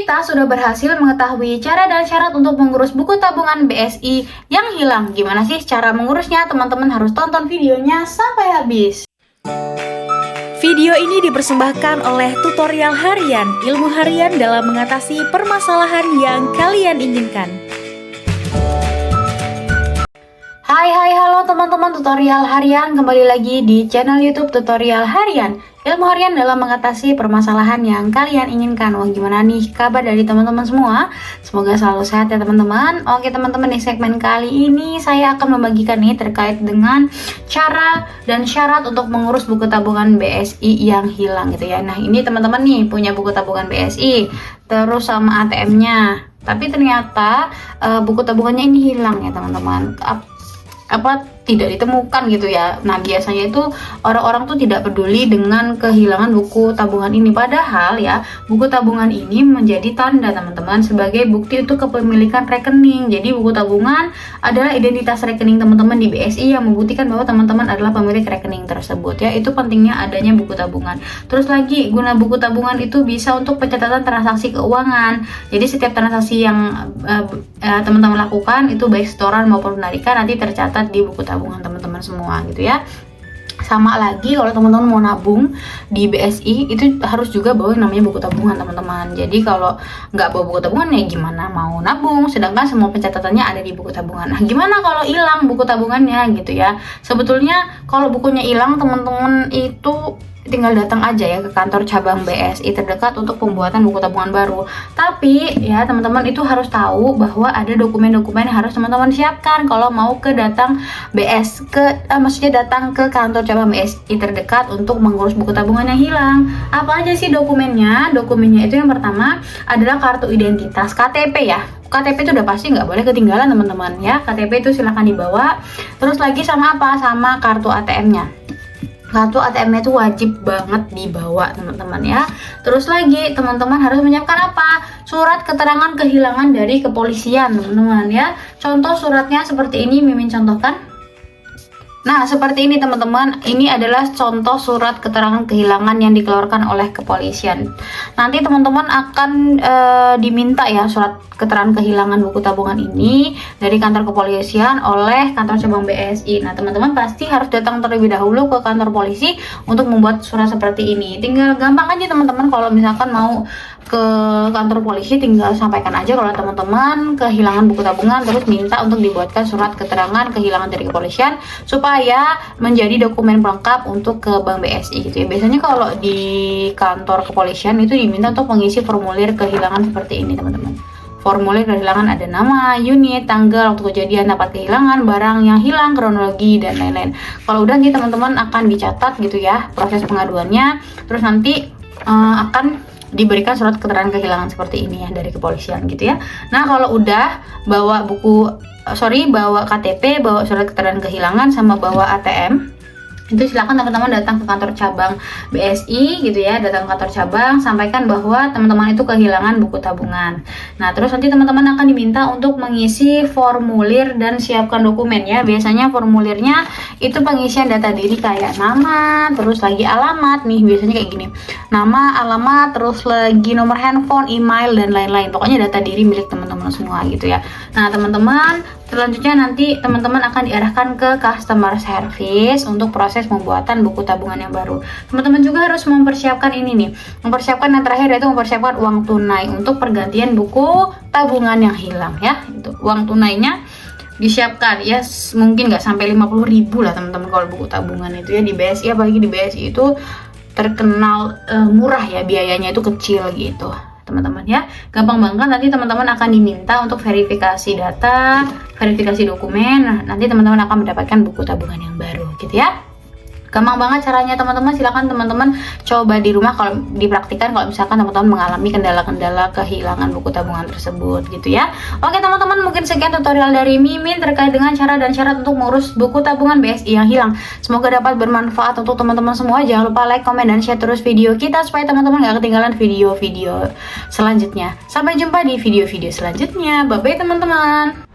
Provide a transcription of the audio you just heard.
Kita sudah berhasil mengetahui cara dan syarat untuk mengurus buku tabungan BSI yang hilang. Gimana sih cara mengurusnya? Teman-teman harus tonton videonya sampai habis. Video ini dipersembahkan oleh tutorial harian, ilmu harian dalam mengatasi permasalahan yang kalian inginkan. Hai halo teman-teman tutorial harian, kembali lagi di channel YouTube tutorial harian, ilmu harian dalam mengatasi permasalahan yang kalian inginkan. Wah, gimana nih kabar dari teman-teman semua? Semoga selalu sehat ya teman-teman. Oke teman-teman, di segmen kali ini saya akan membagikan nih terkait dengan cara dan syarat untuk mengurus buku tabungan BSI yang hilang gitu ya. Nah, ini teman-teman nih punya buku tabungan BSI terus sama ATM-nya, tapi ternyata buku tabungannya ini hilang ya teman-teman, tidak ditemukan gitu ya. Nah, biasanya itu orang-orang tuh tidak peduli dengan kehilangan buku tabungan ini, padahal ya buku tabungan ini menjadi tanda teman-teman sebagai bukti untuk kepemilikan rekening. Jadi buku tabungan adalah identitas rekening teman-teman di BSI yang membuktikan bahwa teman-teman adalah pemilik rekening tersebut ya. Itu pentingnya adanya buku tabungan. Terus lagi, guna buku tabungan itu bisa untuk pencatatan transaksi keuangan. Jadi setiap transaksi yang teman-teman lakukan itu baik setoran maupun penarikan nanti tercatat di buku tabungan teman-teman semua gitu ya. Sama lagi kalau teman-teman mau nabung di BSI itu harus juga bawa yang namanya buku tabungan teman-teman. Jadi kalau nggak bawa buku tabungan ya gimana mau nabung, sedangkan semua pencatatannya ada di buku tabungan. Nah, gimana kalau hilang buku tabungannya gitu ya. Sebetulnya kalau bukunya hilang, teman-teman itu tinggal datang aja ya ke kantor cabang BSI terdekat untuk pembuatan buku tabungan baru. Tapi ya teman-teman itu harus tahu bahwa ada dokumen-dokumen yang harus teman-teman siapkan kalau mau datang maksudnya datang ke kantor cabang BSI terdekat untuk mengurus buku tabungan yang hilang. Apa aja sih dokumennya? Dokumennya itu yang pertama adalah kartu identitas, KTP ya. KTP itu udah pasti nggak boleh ketinggalan teman-teman ya. KTP itu silahkan dibawa. Terus lagi sama apa? Sama kartu ATM-nya. Kartu ATM-nya itu wajib banget dibawa teman-teman ya. Terus lagi teman-teman harus menyiapkan apa? Surat keterangan kehilangan dari kepolisian teman-teman ya. Contoh suratnya seperti ini, Mimin contohkan. Nah, seperti ini teman-teman, ini adalah contoh surat keterangan kehilangan yang dikeluarkan oleh kepolisian. Nanti teman-teman akan diminta ya surat keterangan kehilangan buku tabungan ini dari kantor kepolisian oleh kantor cabang BSI. Nah, teman-teman pasti harus datang terlebih dahulu ke kantor polisi untuk membuat surat seperti ini. Tinggal gampang aja teman-teman, kalau misalkan mau ke kantor polisi tinggal sampaikan aja kalau teman-teman kehilangan buku tabungan, terus minta untuk dibuatkan surat keterangan kehilangan dari kepolisian supaya menjadi dokumen pelengkap untuk ke Bank BSI gitu ya. Biasanya kalau di kantor kepolisian itu diminta untuk mengisi formulir kehilangan seperti ini teman-teman. Formulir kehilangan ada nama, unit, tanggal, waktu kejadian, tempat kehilangan, barang yang hilang, kronologi, dan lain-lain. Kalau udah nih teman-teman akan dicatat gitu ya proses pengaduannya, terus nanti akan diberikan surat keterangan kehilangan seperti ini ya dari kepolisian gitu ya. Nah, kalau udah bawa bawa KTP, bawa surat keterangan kehilangan sama bawa ATM, itu silakan teman-teman datang ke kantor cabang BSI gitu ya, datang ke kantor cabang, sampaikan bahwa teman-teman itu kehilangan buku tabungan. Nah, terus nanti teman-teman akan diminta untuk mengisi formulir dan siapkan dokumen ya. Biasanya formulirnya itu pengisian data diri kayak nama, terus lagi alamat nih, biasanya kayak gini. Nama, alamat, terus lagi nomor handphone, email, dan lain-lain. Pokoknya data diri milik teman-teman semua gitu ya. Nah, teman-teman selanjutnya nanti teman-teman akan diarahkan ke customer service untuk proses pembuatan buku tabungan yang baru. Teman-teman juga harus mempersiapkan ini nih. Mempersiapkan yang terakhir yaitu mempersiapkan uang tunai untuk pergantian buku tabungan yang hilang ya. Itu uang tunainya disiapkan ya, mungkin nggak sampai 50.000 lah teman-teman kalau buku tabungan itu ya di BSI, apalagi di BSI itu terkenal murah ya, biayanya itu kecil gitu teman-teman ya. Gampang banget, nanti teman-teman akan diminta untuk verifikasi data, verifikasi dokumen. Nah, nanti teman-teman akan mendapatkan buku tabungan yang baru gitu ya. Gampang banget caranya teman-teman, silakan teman-teman coba di rumah kalau dipraktikkan kalau misalkan teman-teman mengalami kendala-kendala kehilangan buku tabungan tersebut gitu ya. Oke teman-teman, mungkin sekian tutorial dari Mimin terkait dengan cara dan syarat untuk mengurus buku tabungan BSI yang hilang. Semoga dapat bermanfaat untuk teman-teman semua. Jangan lupa like, komen, dan share terus video kita supaya teman-teman gak ketinggalan video-video selanjutnya. Sampai jumpa di video-video selanjutnya. Bye-bye teman-teman.